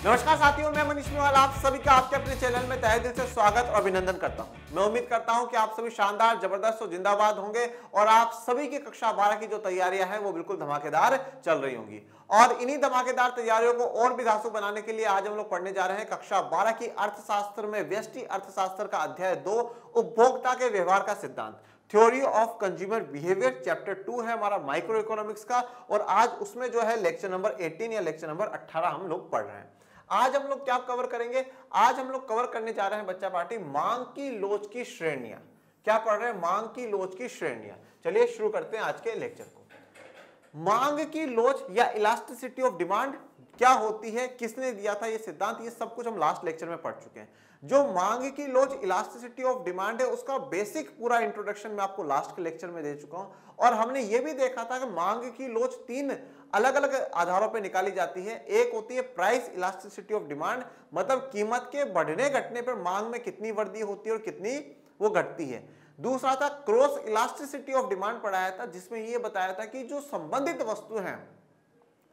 नमस्कार साथियों, मैं मनीष मेवाल आप सभी का आपके अपने चैनल में तहे दिल से स्वागत और अभिनंदन करता हूं। मैं उम्मीद करता हूं कि आप सभी शानदार, जबरदस्त और जिंदाबाद होंगे और आप सभी की कक्षा 12 की जो तैयारियां हैं वो बिल्कुल धमाकेदार चल रही होंगी। और इन्हीं धमाकेदार तैयारियों को और भी धांसू बनाने के लिए आज हम लोग पढ़ने जा रहे हैं कक्षा 12 की अर्थशास्त्र में व्यष्टि अर्थशास्त्र का अध्याय 2 उपभोक्ता के व्यवहार का सिद्धांत, theory of consumer behaviour. Chapter 2 है हमारा माइक्रो इकोनॉमिक्स का और आज उसमें जो है लेक्चर नंबर 18 या लेक्चर नंबर 18 हम लोग पढ़ रहे हैं। आज हम लोग क्या कवर करेंगे? आज हम लोग कवर करने जा रहे हैं बच्चा पार्टी मांग की लोच की श्रेणियां। क्या पढ़ रहे हैं? मांग की लोच की श्रेणियां। चलिए शुरू करते हैं आज के लेक्चर को। मांग की लोच या इलास्टिसिटी ऑफ डिमांड क्या होती है, किसने दिया था ये सिद्धांत, ये सब कुछ हम लास्ट लेक्चर में पढ़ चुके हैं। जो मांग की लोच इलास्टिसिटी ऑफ डिमांड है उसका बेसिक पूरा इंट्रोडक्शन मैं आपको लास्ट के लेक्चर में दे चुका हूं और हमने ये भी देखा था कि मांग की लोच 3 अलग अलग आधारों पर निकाली जाती है। एक होती है प्राइस इलास्टिसिटी ऑफ डिमांड, मतलब कीमत के बढ़ने घटने पर मांग में कितनी वृद्धि होती है और कितनी वो घटती है। दूसरा था क्रॉस इलास्टिसिटी ऑफ डिमांड पढ़ाया था, जिसमें ये बताया था कि जो संबंधित वस्तु हैं,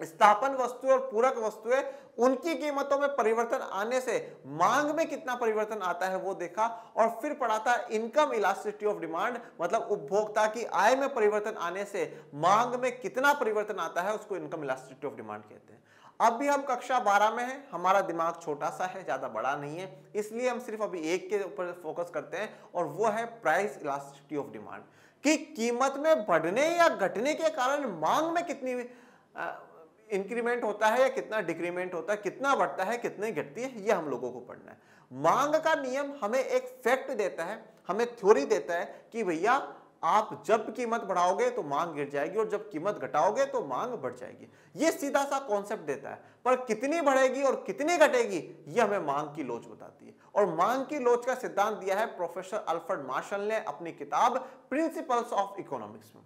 स्थापन वस्तु और पूरक वस्तुएं, उनकी कीमतों में परिवर्तन आने से मांग में कितना परिवर्तन आता है वो देखा। और फिर पढ़ा था इनकम इलास्टिसिटी ऑफ डिमांड, मतलब उपभोक्ता की आय में परिवर्तन आने से मांग में कितना परिवर्तन आता है, उसको इनकम इलास्टिसिटी ऑफ डिमांड कहते हैं। अब भी हम कक्षा 12 में हैं, हमारा दिमाग छोटा सा है, ज्यादा बड़ा नहीं है, इसलिए हम सिर्फ अभी एक के ऊपर फोकस करते हैं और वो है प्राइस इलास्टिसिटी ऑफ डिमांड, कि कीमत में बढ़ने या घटने के कारण मांग में कितनी इंक्रीमेंट होता है या कितना डिक्रीमेंट होता है, कितना बढ़ता है कितनी घटती है, ये हम लोगों को पढ़ना है। मांग का नियम हमें एक फैक्ट देता है, हमें थ्योरी देता है कि भैया आप जब कीमत बढ़ाओगे तो मांग गिर जाएगी और जब कीमत घटाओगे तो मांग बढ़ जाएगी। ये सीधा सा कॉन्सेप्ट देता है, पर कितनी बढ़ेगी और कितनी घटेगी ये हमें मांग की लोच बताती है। और मांग की लोच का सिद्धांत दिया है प्रोफेसर अल्फ्रेड मार्शल ने अपनी किताब प्रिंसिपल्स ऑफ इकोनॉमिक्स में।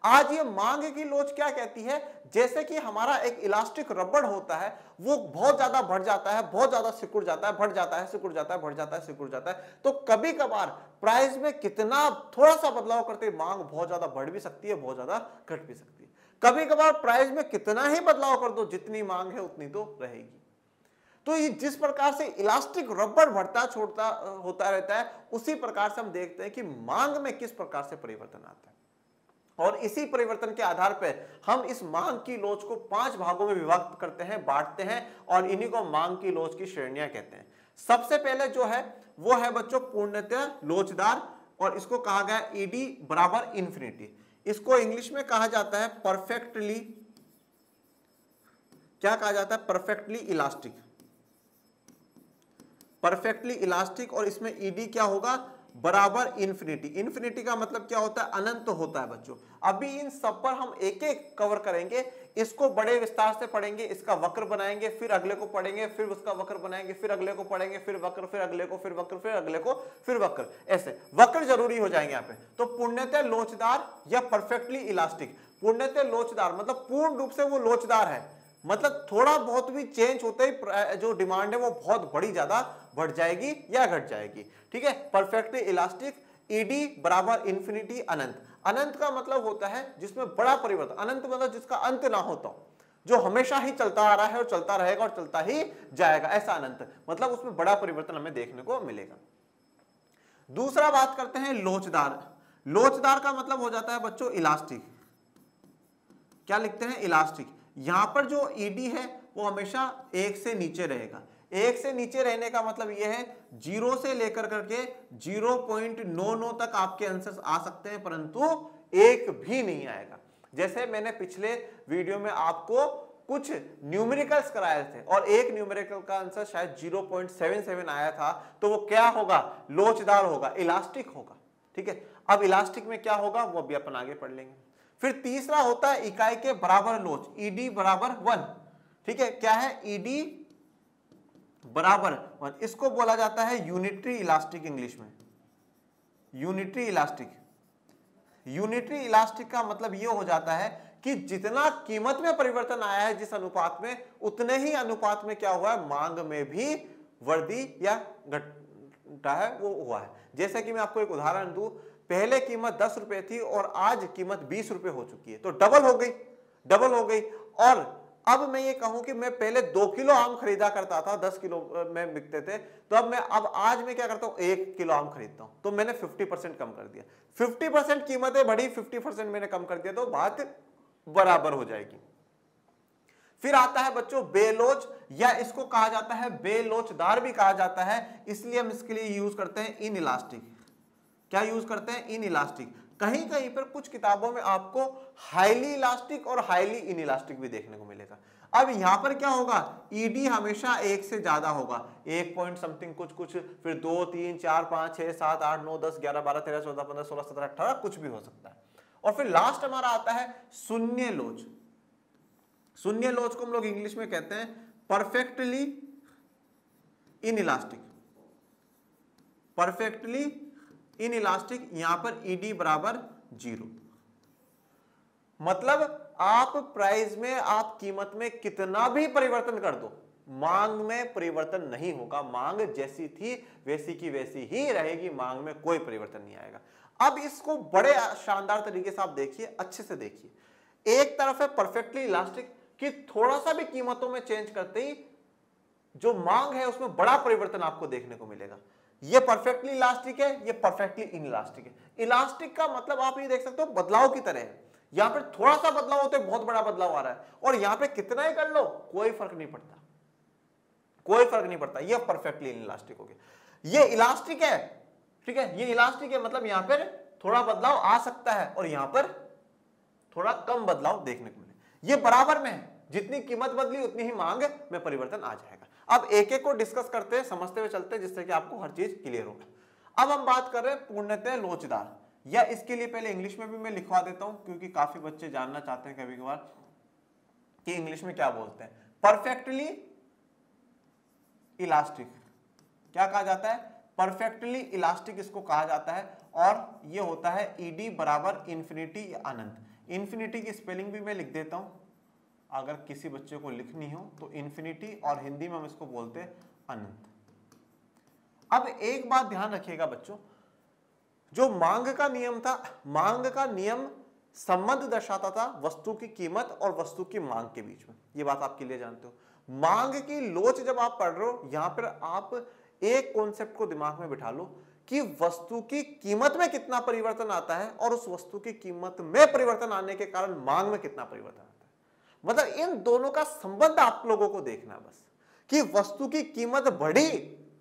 आज ये मांग की लोच क्या कहती है? जैसे कि हमारा एक इलास्टिक रबड़ होता है, वो बहुत ज्यादा बढ़ जाता है, बहुत ज्यादा सिकुड़ जाता है, बढ़ जाता है, सिकुड़ जाता है, बढ़ जाता है, सिकुड़ जाता है। तो कभी कभार प्राइस में कितना थोड़ा सा बदलाव करते मांग बहुत ज्यादा बढ़ भी सकती है, बहुत ज्यादा घट भी सकती है। कभी कभार प्राइस में कितना ही बदलाव कर दो, जितनी मांग है उतनी तो रहेगी। तो ये जिस प्रकार से इलास्टिक रबड़ बढ़ता छोड़ता होता रहता है, उसी प्रकार से हम देखते हैं कि मांग में किस प्रकार से परिवर्तन आता है। और इसी परिवर्तन के आधार पर हम इस मांग की लोच को 5 भागों में विभक्त करते हैं, बांटते हैं और इन्हीं को मांग की लोच की श्रेणियां कहते हैं। सबसे पहले जो है वो है बच्चों पूर्णतः लोचदार, और इसको कहा गया ईडी बराबर इंफिनिटी। इसको इंग्लिश में कहा जाता है परफेक्टली, क्या कहा जाता है? Perfectly elastic, perfectly elastic. और इसमें ईडी क्या होगा? बराबर इंफिनिटी। इंफिनिटी का मतलब क्या होता है? अनंत होता है बच्चों। अभी इन सब पर हम एक एक कवर करेंगे, इसको बड़े विस्तार से पढ़ेंगे, इसका वक्र बनाएंगे, फिर अगले को पढ़ेंगे, फिर उसका वक्र बनाएंगे, फिर अगले को पढ़ेंगे, फिर वक्र, फिर अगले को, फिर वक्र, फिर अगले को, फिर वक्र, ऐसे वक्र जरूरी हो जाएंगे यहाँ पे। तो पूर्णतः लोचदार या परफेक्टली इलास्टिक। पूर्णतः लोचदार मतलब पूर्ण रूप से वो लोचदार है, मतलब थोड़ा बहुत भी चेंज होते ही जो डिमांड है वो बहुत बड़ी ज्यादा बढ़ जाएगी या घट जाएगी। ठीक है, परफेक्टली इलास्टिक, ईडी बराबर इंफिनिटी, अनंत। अनंत का मतलब होता है जिसमें बड़ा परिवर्तन, अनंत मतलब जिसका अंत ना होता हो, जो हमेशा ही चलता आ रहा है और चलता रहेगा और चलता ही जाएगा, ऐसा अनंत, मतलब उसमें बड़ा परिवर्तन हमें देखने को मिलेगा। दूसरा बात करते हैं लोचदार। लोचदार का मतलब हो जाता है बच्चों इलास्टिक। क्या लिखते हैं? इलास्टिक। यहां पर जो ईडी है वो हमेशा 1 से नीचे रहेगा। 1 से नीचे रहने का मतलब यह है 0 से लेकर करके 0.99 तक आपके आंसर्स आ सकते हैं, परंतु 1 भी नहीं आएगा। जैसे मैंने पिछले वीडियो में आपको कुछ न्यूमेरिकल्स कराए थे और एक न्यूमेरिकल का आंसर शायद 0.77 आया था, तो वो क्या होगा? लोचदार होगा, इलास्टिक होगा। ठीक है, अब इलास्टिक में क्या होगा वो भी अपन आगे पढ़ लेंगे। फिर तीसरा होता है इकाई के बराबर लोच, ईडी बराबर 1। ठीक है, क्या है? ईडी बराबर 1, इसको बोला जाता है यूनिटरी इलास्टिक। इंग्लिश में यूनिटरी इलास्टिक। यूनिटरी इलास्टिक का मतलब ये हो जाता है कि जितना कीमत में परिवर्तन आया है जिस अनुपात में, उतने ही अनुपात में क्या हुआ है? मांग में भी वृद्धि या घटा है वो हुआ है। जैसे कि मैं आपको एक उदाहरण दूं, पहले कीमत 10 रुपए थी और आज कीमत 20 रुपए हो चुकी है, तो डबल हो गई, डबल हो गई। और अब मैं ये कहूं कि मैं पहले 2 किलो आम खरीदा करता था, 10 किलो में बिकते थे, तो अब आज मैं क्या करता हूं, 1 किलो आम खरीदता हूं, तो मैंने 50% कम कर दिया। 50% कीमतें बढ़ी, 50% मैंने कम कर दिया, तो बात बराबर हो जाएगी। फिर आता है बच्चों बेलोच, या इसको कहा जाता है बेलोचदार भी कहा जाता है, इसलिए हम इसके लिए यूज करते हैं इन इलास्टिक। क्या यूज करते हैं, इन इलास्टिक। कहीं कहीं पर कुछ किताबों में आपको हाईली इलास्टिक और हाईली इन इलास्टिक भी देखने को मिलेगा। अब यहां पर क्या होगा, ईडी हमेशा 1 से ज्यादा होगा, 1 पॉइंट समथिंग कुछ कुछ, फिर 2 3 4 5 6 7 8 9 10 11 12 13 14 15 16 17 18 कुछ भी हो सकता है। और फिर लास्ट हमारा आता है शून्य लोच। शून्य लोच को हम लोग इंग्लिश में कहते हैं perfectly in elastic. Perfectly in elastic, यहां पर ईडी बराबर 0। मतलब आप प्राइस में, आप कीमत में कितना भी परिवर्तन कर दो, मांग में परिवर्तन नहीं होगा। मांग जैसी थी वैसी की वैसी ही रहेगी, मांग में कोई परिवर्तन नहीं आएगा। अब इसको बड़े शानदार तरीके से आप देखिए, अच्छे से देखिए। एक तरफ है परफेक्टली इलास्टिक कि थोड़ा सा भी कीमतों में चेंज करते ही जो मांग है उसमें बड़ा परिवर्तन आपको देखने को मिलेगा। ये परफेक्टली इलास्टिक है, ये परफेक्टली इनइलास्टिक है। इलास्टिक का मतलब आप ये देख सकते हो बदलाव की तरह है। यहां पर थोड़ा सा बदलाव होते बहुत बड़ा बदलाव आ रहा है, और यहां पे कितना ही कर लो कोई फर्क नहीं पड़ता, कोई फर्क नहीं पड़ता। ये परफेक्टली इनइलास्टिक हो गया। ये इलास्टिक है, ठीक है, ये इलास्टिक है, मतलब यहां पर थोड़ा बदलाव आ सकता है और यहां पर थोड़ा कम बदलाव देखने को मिले। ये बराबर में है, जितनी कीमत बदली उतनी ही मांग में परिवर्तन आ जाएगा। अब एक एक को डिस्कस करते हैं, समझते हुए चलते हैं, जिससे कि आपको हर चीज क्लियर होगा। अब हम बात कर रहे हैं पूर्णतः लोचदार, या इसके लिए पहले इंग्लिश में भी मैं लिखवा देता हूं, क्योंकि काफी बच्चे जानना चाहते हैं कभी कभार कि इंग्लिश में क्या बोलते हैं। परफेक्टली इलास्टिक क्या कहा जाता है, परफेक्टली इलास्टिक इसको कहा जाता है, और ये होता है ईडी बराबर इन्फिनिटी या अनंत। इन्फिनिटी की स्पेलिंग भी मैं लिख देता हूं, अगर किसी बच्चे को लिखनी हो तो इन्फिनिटी, और हिंदी में हम इसको बोलते हैं अनंत। अब एक बात ध्यान रखिएगा बच्चों, जो मांग का नियम था, मांग का नियम संबंध दर्शाता था वस्तु की कीमत और वस्तु की मांग के बीच में। ये बात आप क्लियर जानते हो। मांग की लोच जब आप पढ़ रहे हो, यहां पर आप एक कॉन्सेप्ट को दिमाग में बिठा लो कि वस्तु की कीमत में कितना परिवर्तन आता है और उस वस्तु की कीमत में परिवर्तन आने के कारण मांग में कितना परिवर्तन आता है। मतलब इन दोनों का संबंध आप लोगों को देखना है बस, कि वस्तु की कीमत बढ़ी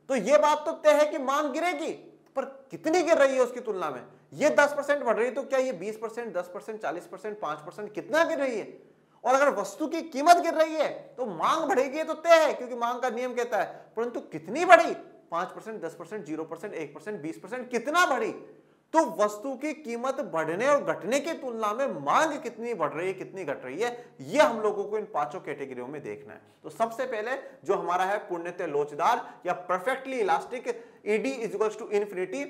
तो यह बात तो तय है कि मांग गिरेगी, पर कितनी गिर रही है उसकी तुलना में। ये 10% बढ़ रही है तो क्या ये 20%, 10%, 40%, 5% कितना गिर रही है। और अगर वस्तु की कीमत गिर रही है तो मांग बढ़ेगी तो तय है, क्योंकि मांग का नियम कहता है, परंतु कितनी बढ़ी, 5%, 10%, 0%, 1%, 20%, कितना बढ़ी। तो वस्तु की कीमत बढ़ने और घटने की तुलना में मांग कितनी बढ़ रही है, कितनी घट रही है, ये हम लोगों को इन पांचों कैटेगरियों में देखना है। तो सबसे पहले जो हमारा है पूर्णतः लोचदार या perfectly elastic, ED equals to infinity,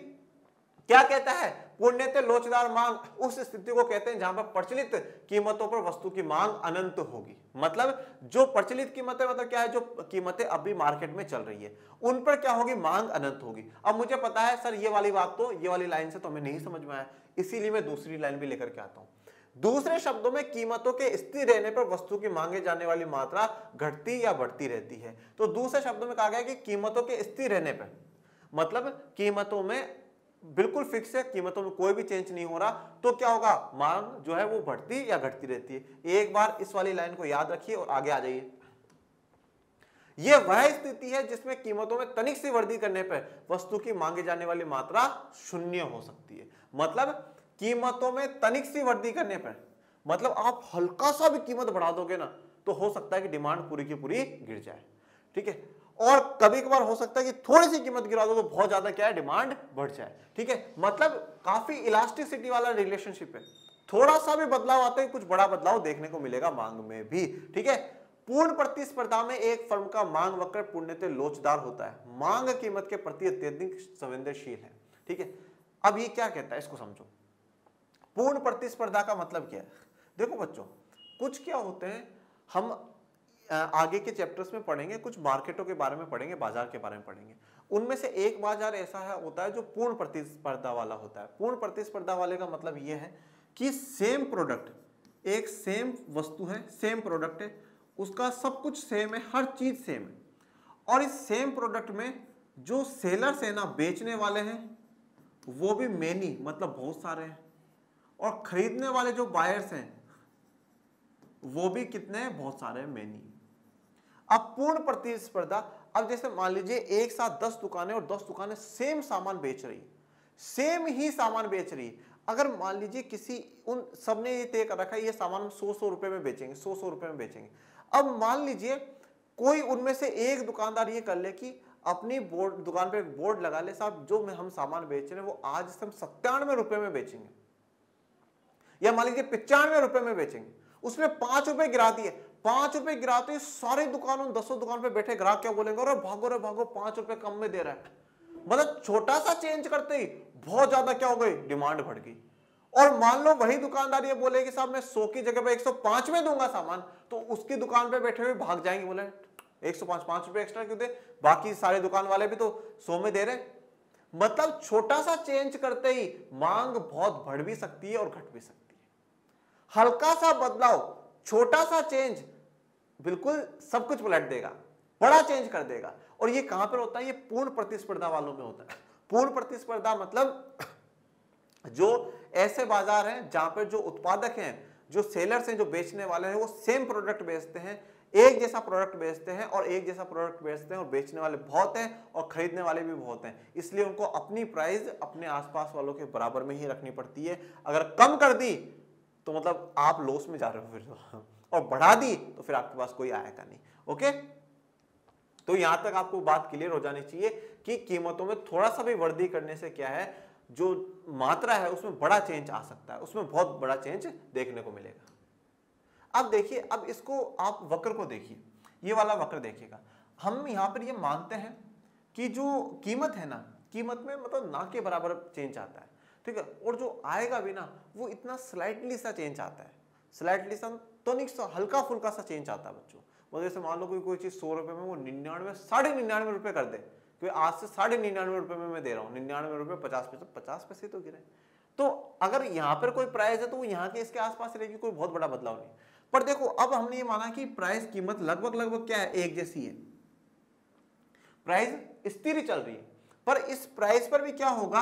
क्या कहता है, पूर्णतः लोचदार मांग उस स्थिति को कहते हैं जहां पर प्रचलित कीमतों पर वस्तु की मांग अनंत होगी। मतलब जो प्रचलित कीमतें, मतलब क्या है, जो कीमतें अभी मार्केट में चल रही है उन पर क्या होगी, मांग अनंत होगी। अब मुझे पता है सर ये वाली बात तो, ये वाली लाइन से तो हमें नहीं समझ में आया, इसीलिए मैं दूसरी लाइन भी लेकर के आता हूं। दूसरे शब्दों में कीमतों के स्थिर रहने पर वस्तु की मांगे जाने वाली मात्रा घटती या बढ़ती रहती है। तो दूसरे शब्दों में कहा गया कि कीमतों के स्थिर रहने पर, मतलब कीमतों में बिल्कुल फिक्स है, कीमतों में कोई भी चेंज नहीं हो रहा, तो क्या होगा, मांग जो है वो बढ़ती या घटती रहती है। एक बार इस वाली लाइन को याद रखिए और आगे आ जाइए। यह वह स्थिति है जिसमें कीमतों में तनिक सी वृद्धि करने पर वस्तु की मांगे जाने वाली मात्रा शून्य हो सकती है। मतलब कीमतों में तनिक सी वृद्धि करने पर, मतलब आप हल्का सा भी कीमत बढ़ा दोगे ना तो हो सकता है कि डिमांड पूरी की पूरी गिर जाए, ठीक है। और कभी कभार हो सकता है कि थोड़ी सी कीमत गिरा दो तो बहुत ज्यादा क्या है, डिमांड बढ़ जाए, ठीक है। मतलब काफी इलास्टिसिटी वाला रिलेशनशिप है, थोड़ा सा भी बदलाव आता है कुछ बड़ा बदलाव देखने को मिलेगा मांग में भी, ठीक है। पूर्ण प्रतिस्पर्धा में एक फर्म का मांग वक्र पूर्णतः लोचदार होता है, मांग कीमत के प्रति अत्यधिक संवेदनशील है, ठीक है। अब ये क्या कहता है, इसको समझो। पूर्ण प्रतिस्पर्धा का मतलब क्या है, देखो बच्चों, कुछ क्या होते हैं, हम आगे के चैप्टर्स में पढ़ेंगे, कुछ मार्केटों के बारे में पढ़ेंगे, बाजार के बारे में पढ़ेंगे। उनमें से एक बाजार ऐसा है होता है जो पूर्ण प्रतिस्पर्धा वाला होता है। पूर्ण प्रतिस्पर्धा वाले का मतलब यह है कि सेम प्रोडक्ट, एक सेम वस्तु है, सेम प्रोडक्ट है, उसका सब कुछ सेम है, हर चीज सेम है, और इस सेम प्रोडक्ट में जो सेलर्स है ना, बेचने वाले हैं, वो भी मेनी मतलब बहुत सारे हैं, और खरीदने वाले जो बायर्स हैं वो भी कितने हैं, बहुत सारे हैं, मेनी। अब पूर्ण प्रतिस्पर्धा, अब जैसे मान लीजिए एक साथ 10 दुकानें और 10 दुकानें सेम सामान बेच रही, सेम ही सामान बेच रही। अगर मान लीजिए किसी, उन सबने ये तय कर रखा है ये सामान हम 100 रुपए में बेचेंगे, 100 रुपए में बेचेंगे। अब मान लीजिए कोई उनमें से एक दुकानदार ये कर ले कि अपनी बोर्ड दुकान पे एक बोर्ड लगा ले, साहब जो हम सामान बेच रहे हैं वो आज से हम 97 रुपए में बेचेंगे, या मान लीजिए 95 रुपए में बेचेंगे। उसने 5 रुपए गिरा दिए, 5 रुपए गिराते सारी दुकानों 10 दुकान पे बैठे ग्राहक क्या बोलेंगे, अरे भागो रे भागो, 5 रुपए कम में दे रहा है। मतलब छोटा सा चेंज करते ही बहुत ज्यादा क्या हो गई, डिमांड बढ़ गई। और मान लो वही दुकानदार ये बोले कि साहब मैं 100 की जगह पे 105 में दूंगा सामान, तो उसकी दुकान पे बैठे हुए भाग जाएंगे, बोले 105, 5 रुपए एक्स्ट्रा क्यों दे, बाकी सारे दुकान वाले भी तो 100 में दे रहे। मतलब छोटा सा चेंज करते ही मांग बहुत बढ़ भी सकती है और घट भी सकती है। हल्का सा बदलाव, छोटा सा चेंज बिल्कुल सब कुछ पलट देगा, बड़ा चेंज कर देगा। और ये कहां पर होता है, ये पूर्ण प्रतिस्पर्धा वालों में होता है। पूर्ण प्रतिस्पर्धा मतलब जो ऐसे बाजार हैं जहां पर जो उत्पादक हैं, जो सेलर्स हैं, जो बेचने वाले हैं, वो सेम प्रोडक्ट बेचते हैं, एक जैसा प्रोडक्ट बेचते हैं, और एक जैसा प्रोडक्ट बेचते हैं, और बेचने वाले बहुत हैं और खरीदने वाले भी बहुत हैं। इसलिए उनको अपनी प्राइस अपने आसपास वालों के बराबर में ही रखनी पड़ती है। अगर कम कर दी तो मतलब आप लॉस में जा रहे हो फिर तो, और बढ़ा दी तो फिर आपके पास कोई आएगा नहीं। ओके, तो यहां तक आपको बात क्लियर हो जानी चाहिए कि कीमतों में थोड़ा सा भी वृद्धि करने से क्या है, जो मात्रा है उसमें बड़ा चेंज आ सकता है, उसमें बहुत बड़ा चेंज देखने को मिलेगा। अब देखिए, अब इसको आप वक्र को देखिए, ये वाला वक्र देखिएगा। हम यहां पर ये मानते हैं कि जो कीमत है ना, कीमत में मतलब ना के बराबर चेंज आता है, ठीक है, और जो आएगा भी ना वो इतना स्लाइटली सा चेंज आता है, स्लाइटली सा, टॉनिक सा, हल्का फुल्का सा चेंज आता है बच्चों। वो जैसे मान लो कोई चीज 100 रुपए में वो 99, 99.5 रुपए कर दे, कि आज से 99.5 रुपए में मैं दे रहा हूँ, 99 रुपए 50 पैसे, 50 पैसे तो गिरे। तो अगर यहाँ पर कोई प्राइस है तो वो यहाँ के इसके आसपास रहेगी, कोई बहुत बड़ा बदलाव नहीं। पर देखो, अब हमने ये माना कि प्राइस कीमत लगभग क्या है, एक जैसी है, प्राइस स्थिर चल रही है। पर इस प्राइस पर भी क्या होगा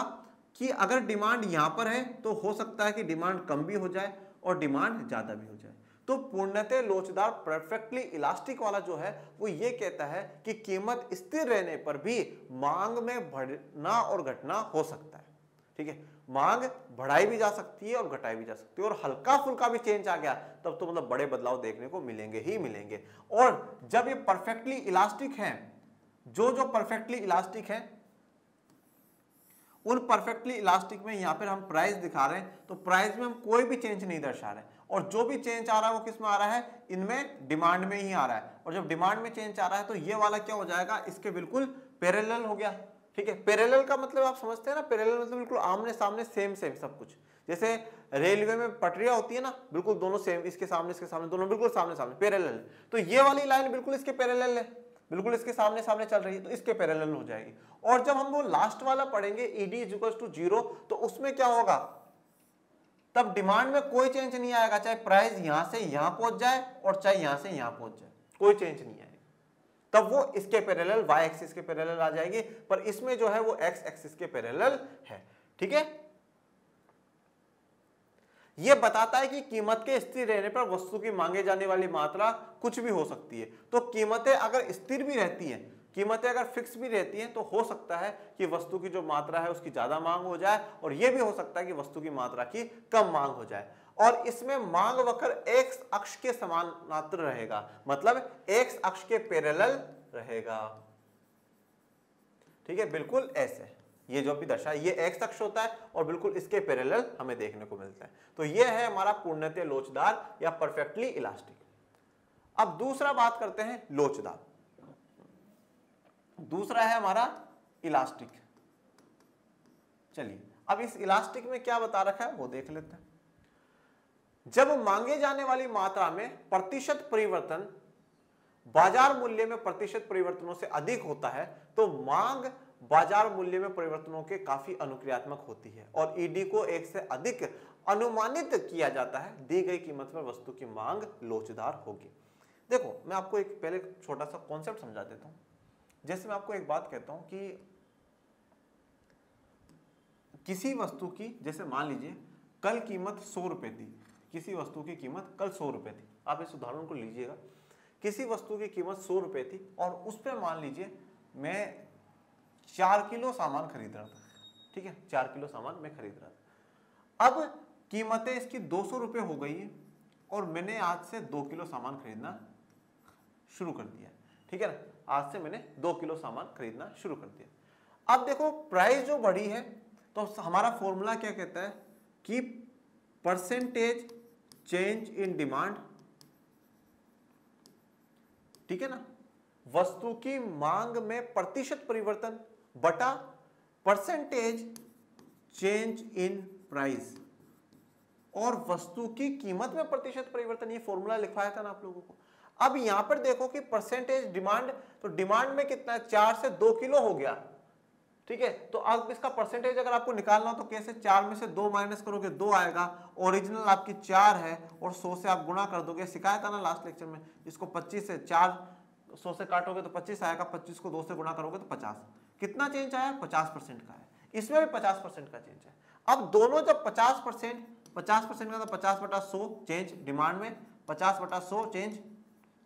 कि अगर डिमांड यहां पर है तो हो सकता है कि डिमांड कम भी हो जाए और डिमांड ज्यादा भी हो जाए। तो पूर्णतः लोचदार परफेक्टली इलास्टिक वाला जो है वो ये कहता है कि कीमत स्थिर रहने पर भी मांग में बढ़ना और घटना हो सकता है। ठीक है, मांग बढ़ाई भी जा सकती है और घटाई भी जा सकती है, और हल्का फुल्का भी चेंज आ गया तब तो मतलब बड़े बदलाव देखने को मिलेंगे ही मिलेंगे। और जब ये परफेक्टली इलास्टिक है, जो परफेक्टली इलास्टिक है, उन परफेक्टली इलास्टिक में यहां पर हम प्राइस दिखा रहे हैं, तो प्राइस में हम कोई भी चेंज नहीं दर्शा रहे, और जो भी चेंज आ रहा है वो किस में आ रहा है, इनमें डिमांड में ही आ रहा है। और जब डिमांड में चेंज आ रहा है तो ये वाला क्या हो जाएगा, इसके बिल्कुल पैरेलल हो गया। ठीक है, पैरेलल का मतलब आप समझते हैं ना, पैरेलल मतलब बिल्कुल आमने सामने, सेम सेम सब कुछ। जैसे रेलवे में पटरियां होती है ना, बिल्कुल दोनों सेम, इसके सामने दोनों बिल्कुल सामने सामने, पैरेलल। तो ये वाली लाइन बिल्कुल इसके पैरेलल है, बिल्कुल इसके सामने सामने चल रही है, तो इसके पैरेलल हो जाएगी। और जब हम वो लास्ट वाला पढ़ेंगे ED = 0, तो उसमें क्या होगा, तब डिमांड में कोई चेंज नहीं आएगा, चाहे प्राइस यहां से यहां पहुंच जाए और चाहे यहां से यहां पहुंच जाए, कोई चेंज नहीं आएगा। तब वो इसके पैरेलल, y एक्सिस के पैरेलल आ जाएगी, पर इसमें जो है वो x एक्सिस के पैरेलल है। ठीक है, यह बताता है कि कीमत के स्थिर रहने पर वस्तु की मांगे जाने वाली मात्रा कुछ भी हो सकती है। तो कीमतें अगर स्थिर भी रहती हैं, कीमतें अगर फिक्स भी रहती हैं, तो हो सकता है कि वस्तु की जो मात्रा है उसकी ज्यादा मांग हो जाए, और यह भी हो सकता है कि वस्तु की मात्रा की कम मांग हो जाए। और इसमें मांग वक्र x अक्ष के समानांतर रहेगा, मतलब x अक्ष के पैरेलल रहेगा। ठीक है, बिल्कुल ऐसे, ये जो भी दर्शा, ये x अक्ष होता है और बिल्कुल इसके पैरेलल हमें देखने को मिलता है। तो ये है हमारा पूर्णतः लोचदार या परफेक्टली इलास्टिक। अब दूसरा बात करते हैं लोचदार, दूसरा है हमारा इलास्टिक। चलिए, अब इस इलास्टिक में क्या बता रखा है वो देख लेते हैं। जब मांगे जाने वाली मात्रा में प्रतिशत परिवर्तन बाजार मूल्य में प्रतिशत परिवर्तनों से अधिक होता है, तो मांग बाजार मूल्य में परिवर्तनों के काफी अनुक्रियात्मक होती है, और ED को एक से अधिक अनुमानित किया जाता है। दी गई कीमत पर वस्तु की मांग लोचदार होगी। देखो मैं आपको एक पहले छोटा सा कॉन्सेप्ट समझा देता हूं। जैसे मैं आपको एक बात कहता हूं कि किसी वस्तु की, जैसे मान लीजिए कल कीमत 100 रुपए थी, किसी वस्तु की कीमत कल 100 रुपए थी। आप इस उदाहरण को लीजिएगा, किसी वस्तु की कीमत 100 रुपए थी और उस पर मान लीजिए मैं 4 किलो सामान खरीद रहा था, ठीक है, 4 किलो सामान मैं खरीद रहा था। अब कीमतें इसकी 200 रुपए हो गई है और मैंने आज से 2 किलो सामान खरीदना शुरू कर दिया, ठीक है ना, आज से मैंने 2 किलो सामान खरीदना शुरू कर दिया। अब देखो प्राइस जो बढ़ी है तो हमारा फॉर्मूला क्या कहता है कि परसेंटेज चेंज इन डिमांड, ठीक है ना, वस्तु की मांग में प्रतिशत परिवर्तन बटा परसेंटेज चेंज इन प्राइस और वस्तु की कीमत में प्रतिशत परिवर्तन। ये फॉर्मूला लिखवाया था ना आप लोगों को। अब यहां पर देखो कि परसेंटेज डिमांड, तो डिमांड में कितना है, 4 से 2 किलो हो गया, ठीक है। तो अब इसका परसेंटेज अगर आपको निकालना हो तो कैसे, 4 में से 2 माइनस करोगे 2 आएगा, ओरिजिनल आपकी 4 है और 100 से आप गुणा कर दोगे, सिखाया था ना लास्ट लेक्चर में। इसको 25 से 4 100 से काटोगे तो 25 आएगा, 25 को 2 से गुणा करोगे तो 50। कितना चेंज आया, 50% का है। इसमें भी 50% का चेंज है। अब दोनों जब 50% का तो 50/100 चेंज डिमांड में, 50/100 चेंज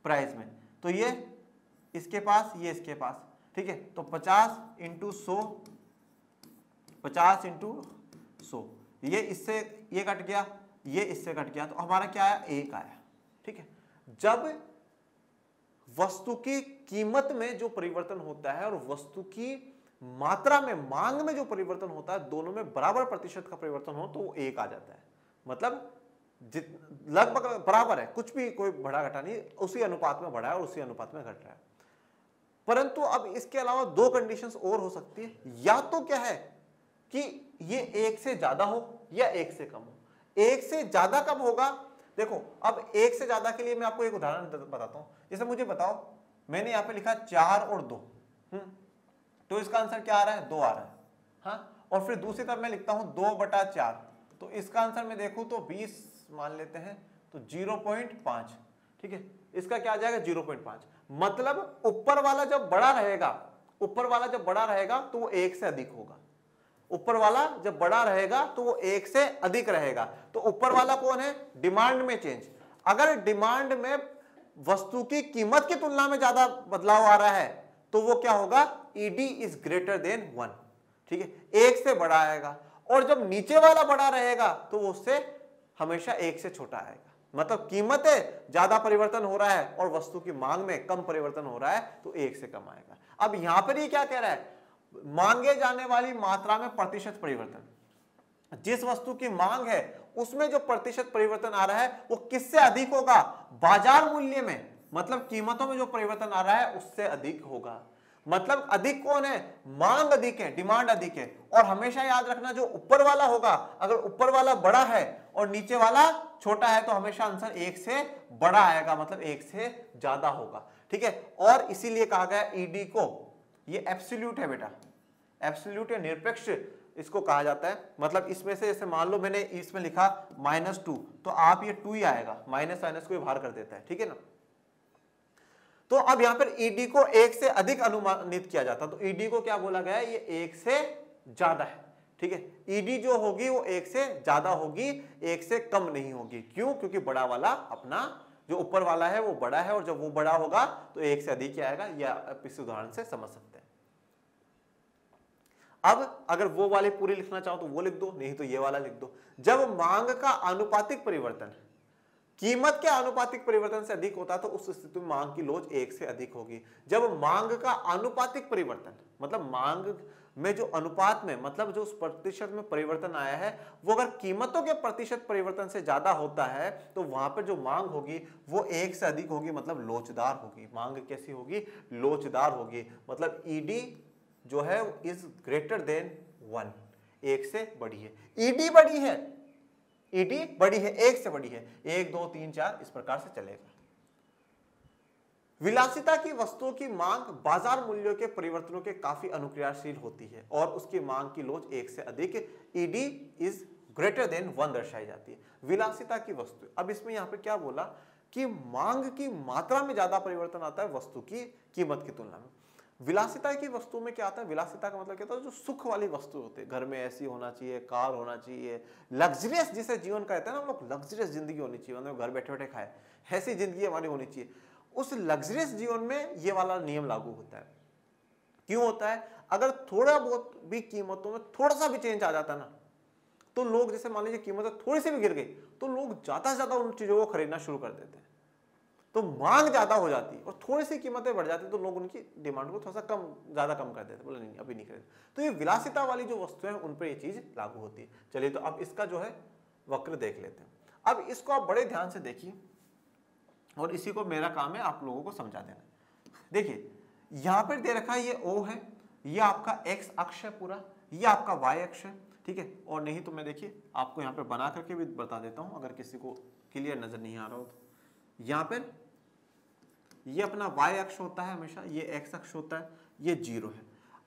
प्राइस में, तो ये इसके पास, ये इसके पास, ठीक है। तो 50 × 100, 50 × 100, ये इससे ये कट गया, ये इससे कट गया, तो हमारा क्या आया, 1 आया, ठीक है। जब वस्तु की कीमत में जो परिवर्तन होता है और वस्तु की मात्रा में, मांग में जो परिवर्तन होता है, दोनों में बराबर प्रतिशत का परिवर्तन हो तो वो 1 आ जाता है। मतलब लगभग बराबर है, कुछ भी कोई बढ़ा घटा नहीं, उसी अनुपात में बढ़ा है और उसी अनुपात में घट रहा है। परंतु अब इसके अलावा 2 कंडीशंस और हो सकती है। या तो क्या है कि ये 1 से ज्यादा हो या 1 से कम हो। 1 से ज्यादा कब होगा, देखो अब 1 से ज्यादा के लिए मैं आपको एक उदाहरण बताता हूं। जैसे मुझे बताओ, मैंने यहां पे लिखा 4 और 2, तो इसका आंसर क्या आ रहा है, 2 आ रहा है, हाँ। और फिर दूसरी तरफ मैं लिखता हूं 2/4, तो इसका आंसर मैं देखूं तो 20 मान लेते हैं, तो 0.5, ठीक है। इसका क्या आ जाएगा, 0.5। मतलब ऊपर वाला जब बड़ा रहेगा, ऊपर वाला जब बड़ा रहेगा तो वो 1 से अधिक होगा। ऊपर वाला जब बड़ा रहेगा तो वो 1 से अधिक रहेगा। तो ऊपर वाला कौन है, डिमांड में चेंज। अगर डिमांड में वस्तु की कीमत की तुलना में ज्यादा बदलाव आ रहा है तो वो क्या होगा, ED इज ग्रेटर देन 1, ठीक है, 1 से बड़ा आएगा। और जब नीचे वाला बड़ा रहेगा तो वो उससे हमेशा 1 से छोटा आएगा। मतलब कीमत है ज्यादा परिवर्तन हो रहा है और वस्तु की मांग में कम परिवर्तन हो रहा है तो 1 से कम आएगा। अब यहां पर ये क्या कह रहा है, मांगे जाने वाली मात्रा में प्रतिशत परिवर्तन, जिस वस्तु की मांग है उसमें जो प्रतिशत परिवर्तन आ रहा है वो किससे अधिक होगा, बाजार मूल्य में, मतलब कीमतों में जो परिवर्तन आ रहा है उससे अधिक होगा। मतलब अधिक कौन है, मांग अधिक है, डिमांड अधिक है। और हमेशा याद रखना जो ऊपर वाला होगा, अगर ऊपर वाला बड़ा है और नीचे वाला छोटा है तो हमेशा आंसर 1 से बड़ा आएगा, मतलब 1 से ज्यादा होगा, ठीक है। और इसीलिए कहा गया ED को, ये एब्सोल्यूट है बेटा, एब्सोल्यूट या निरपेक्ष इसको कहा जाता है। मतलब इसमें से जैसे मान लो मैंने इसमें लिखा -2, तो आप ये 2 ही आएगा, माइनस को ही बाहर कर देता है, ठीक है ना। तो अब यहां पर ED को 1 से अधिक अनुमानित किया जाता, तो ED को क्या बोला गया है, ये 1 से ज्यादा है, ठीक है। ED जो होगी वो 1 से ज्यादा होगी, 1 से कम नहीं होगी। क्यों, क्योंकि बड़ा वाला अपना जो ऊपर वाला है वो बड़ा है, और जब वो बड़ा होगा तो 1 से अधिक ही आएगा। या आप इस उदाहरण से समझ सकते हैं। अब अगर वो वाले पूरे लिखना चाहो तो वो लिख दो, नहीं तो ये वाला लिख दो। जब मांग का आनुपातिक परिवर्तन कीमत के आनुपातिक परिवर्तन से अधिक होता है तो उस स्थिति में मांग की लोच 1 से अधिक होगी। जब मांग का आनुपातिक परिवर्तन, मतलब मांग में जो अनुपात में, मतलब जो उस प्रतिशत में परिवर्तन आया है वो अगर कीमतों के प्रतिशत परिवर्तन से ज्यादा होता है तो वहां पर जो मांग होगी वो 1 से अधिक होगी, मतलब लोचदार होगी। मांग कैसी होगी, लोचदार होगी। मतलब ED जो है इज ग्रेटर देन 1, 1 से बड़ी है। ED बड़ी है, ED बड़ी है, 1 से बड़ी है, 1 2 3 4 इस प्रकार से चलेगा। विलासिता की वस्तुओं की मांग बाजार मूल्यों के परिवर्तनों के काफी अनुक्रियाशील होती है और उसकी मांग की लोच 1 से अधिक, ED इज ग्रेटर देन 1 दर्शाई जाती है। विलासिता की वस्तु, अब इसमें यहां पे क्या बोला कि मांग की मात्रा में ज्यादा परिवर्तन आता है वस्तु की कीमत की तुलना में। विलासिता की वस्तु में क्या आता है, विलासिता का मतलब क्या होता है, जो सुख वाली वस्तु होती है, घर में ऐसी होना चाहिए, कार होना चाहिए, लग्जरियस जिसे जीवन कहते हैं ना हम लोग, लग्जरियस जिंदगी होनी चाहिए, मतलब घर बैठे बैठे खाए, ऐसी जिंदगी हमारी होनी चाहिए। उस लग्जरियस जीवन में ये वाला नियम लागू होता है। क्यों होता है, अगर थोड़ा बहुत भी कीमतों में थोड़ा सा भी चेंज आ जाता ना, तो लोग, जैसे मान लीजिए कीमतें थोड़ी सी भी गिर गई, तो लोग ज्यादा से ज्यादा उन चीजों को खरीदना शुरू कर देते हैं। तो मांग ज्यादा हो जाती है और थोड़ी सी कीमतें बढ़ जाती, तो लोग उनकी डिमांड को थोड़ा सा ज्यादा कम कर देते, बोले नहीं अभी नहीं खरीद। तो ये विलासिता वाली जो वस्तुएं हैं उन पर ये चीज लागू होती है। चलिए, तो अब इसका जो है वक्र देख लेते हैं। अब इसको आप बड़े ध्यान से देखिए और इसी को मेरा काम है आप लोगों को समझा देना। देखिए, यहां पर दे रखा है ये O है, ये आपका X अक्ष है पूरा, ये आपका Y अक्ष है, ठीक है। और नहीं तो मैं देखिए आपको यहाँ पे बना करके भी बता देता हूं, अगर किसी को क्लियर नजर नहीं आ रहा हो तो। यहाँ पर ये अपना Y अक्ष होता है हमेशा, ये X अक्ष होता है, ये 0 है।